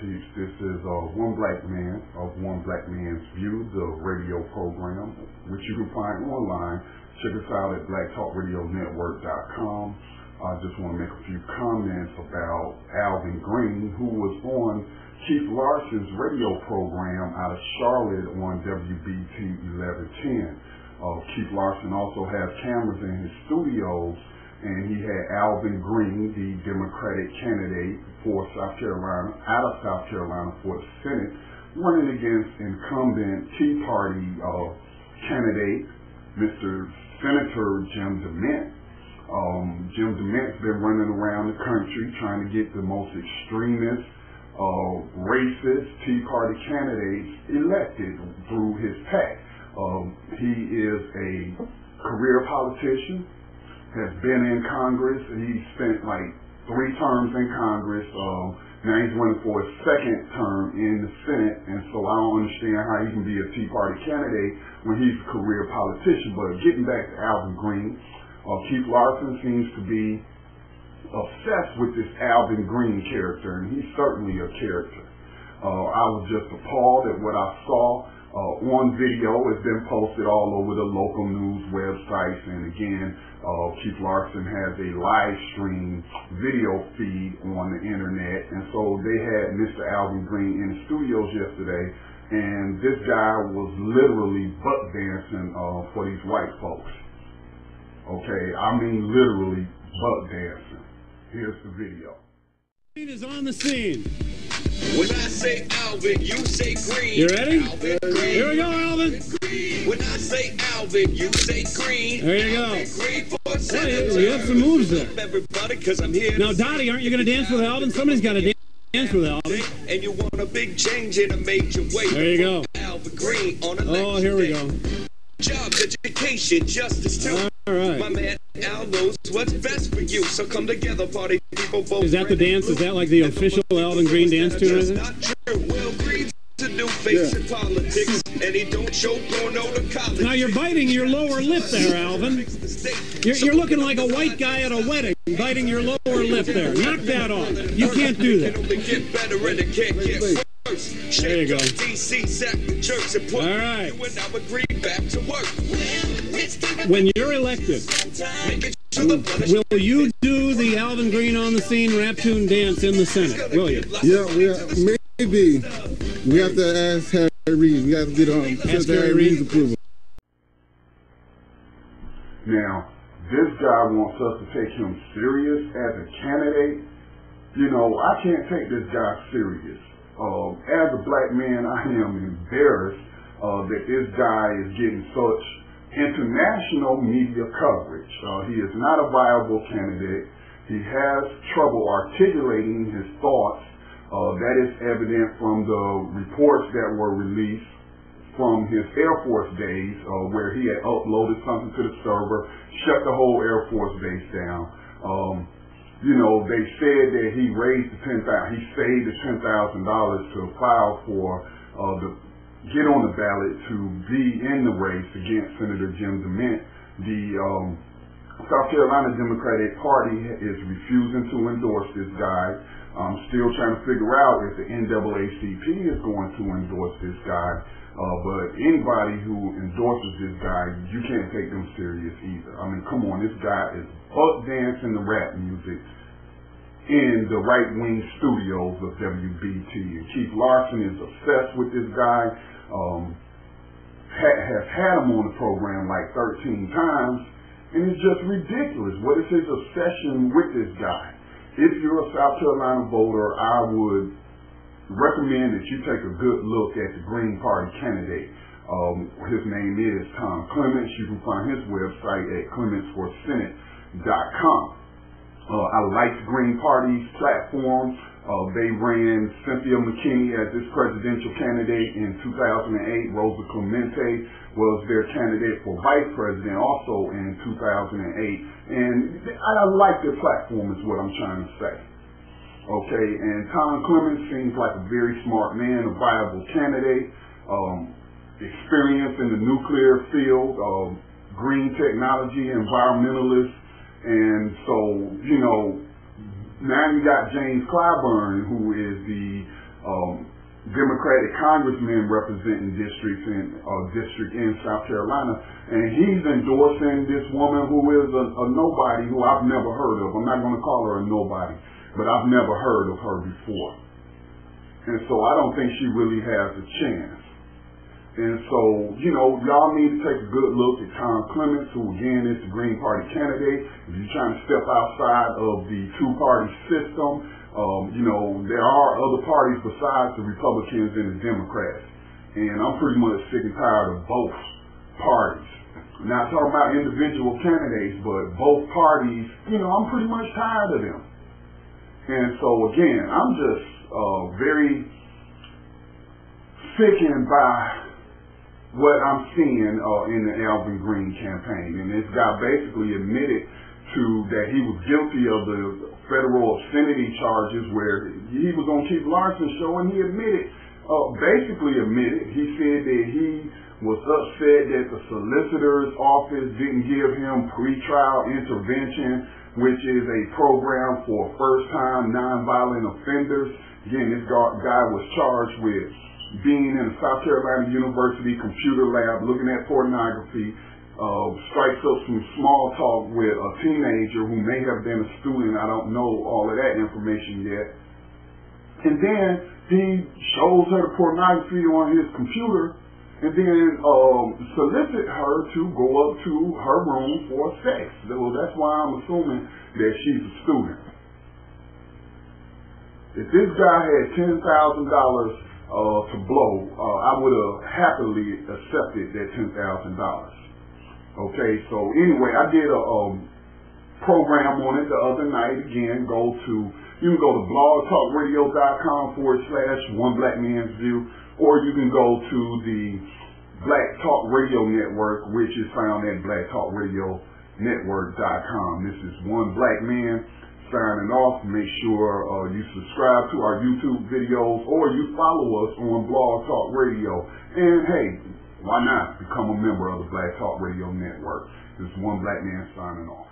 Peace. This is One Black Man of One Black Man's View, the radio program, which you can find online. Check us out at blacktalkradionetwork.com. I just want to make a few comments about Alvin Greene, who was on Keith Larson's radio program out of Charlotte on WBT 1110. Keith Larson also has cameras in his studios, and he had Alvin Greene, the Democratic candidate for South Carolina, out of South Carolina for the Senate, running against incumbent Tea Party candidate, Mr. Senator Jim DeMint. Jim DeMint's been running around the country trying to get the most extremist, racist Tea Party candidates elected through his PAC. He is a career politician, has been in Congress. He spent like 3 terms in Congress. Now he's running for a second term in the Senate, and so I don't understand how he can be a Tea Party candidate when he's a career politician. But getting back to Alvin Greene, Keith Larson seems to be obsessed with this Alvin Greene character, and he's certainly a character. I was just appalled at what I saw. On video, it's been posted all over the local news websites, and again, Keith Larson has a live stream video feed on the internet, and so they had Mr. Alvin Greene in the studios yesterday, and this guy was literally butt dancing for these white folks. Okay, I mean literally butt dancing. Here's the video. Is on the scene. When I say Alvin, you say Greene. You ready? Alvin Greene. Here we go, Alvin. When I say Alvin, you say Greene. There you go. Hey, you have some moves there. Everybody, 'cause I'm here. Now, Dottie, aren't you going to dance with Alvin? Somebody's got to dance with Alvin. And you want a big change in a major way. There you go. Alvin Greene on a Oh, here we go. Jobs, education, justice too. All right. My man Al knows what's best for you. So come together, party people. Both is that the dance? Is that like the official Alvin Greene dance tune or anything? Not true. Well, Greene's to do face in politics, and he don't show porno to college. Now you're biting your lower lip there, Alvin. You're looking like a white guy at a wedding, biting your lower lip there. Knock that off. You can't do that. Get better and it can't get worse. There you go. DC, sack the church and put all right. you and Alvin Greene back to work. When you're elected, will you do the Alvin Greene on the scene rap tune dance in the Senate? Will you? Yeah, maybe. We have to ask Harry Reid. We have to get Harry Reid's approval. Now, this guy wants us to take him serious as a candidate. You know, I can't take this guy serious. As a black man, I am embarrassed that this guy is getting such international media coverage. He is not a viable candidate. He has trouble articulating his thoughts. That is evident from the reports that were released from his Air Force days, where he had uploaded something to the server, shut the whole Air Force base down. You know, they said that he raised the he saved the $10,000 to file for get on the ballot to be in the race against Senator Jim DeMint. The South Carolina Democratic Party is refusing to endorse this guy. I'm still trying to figure out if the NAACP is going to endorse this guy. But anybody who endorses this guy, you can't take them serious either. I mean, come on, this guy is butt dancing the rap music in the right-wing studios of WBT. And Keith Larson is obsessed with this guy, has had him on the program like 13 times, and it's just ridiculous. What is his obsession with this guy? If you're a South Carolina voter, I would recommend that you take a good look at the Green Party candidate. His name is Tom Clements. You can find his website at clementsforsenate.com. I like the Green Party's platform. They ran Cynthia McKinney as this presidential candidate in 2008. Rosa Clemente was their candidate for vice president also in 2008. And I like their platform is what I'm trying to say. Okay, and Tom Clements seems like a very smart man, a viable candidate, experience in the nuclear field, green technology, environmentalist. And so, you know, now you got James Clyburn, who is the Democratic congressman representing district in South Carolina, and he's endorsing this woman who is a nobody who I've never heard of. I'm not going to call her a nobody, but I've never heard of her before. And so I don't think she really has a chance. And so, y'all need to take a good look at Tom Clements, who again is the Green Party candidate. If you're trying to step outside of the two-party system, there are other parties besides the Republicans and the Democrats. And I'm pretty much sick and tired of both parties. I'm not talking about individual candidates, but both parties, I'm pretty much tired of them. And so again, I'm just very sickened by what I'm seeing in the Alvin Greene campaign. And this guy basically admitted that he was guilty of the federal obscenity charges where he was on Keith Larson's show, and he basically admitted, he said that he was upset that the solicitor's office didn't give him pretrial intervention, which is a program for first-time nonviolent offenders. Again, this guy was charged with being in a South Carolina University computer lab looking at pornography, strikes up some small talk with a teenager who may have been a student. I don't know all of that information yet. And then he shows her the pornography on his computer and then solicit her to go up to her room for sex. So that's why I'm assuming that she's a student. If this guy had $10,000 to blow, I would have happily accepted that $10,000. Okay, so anyway, I did a program on it the other night. Again, you can go to blogtalkradio.com/OneBlackMan'sView, or you can go to the Black Talk Radio Network, which is found at blacktalkradionetwork.com. This is One Black Man signing off. Make sure you subscribe to our YouTube videos, or you follow us on Blog Talk Radio. And hey, why not become a member of the Black Talk Radio Network? This is One Black Man signing off.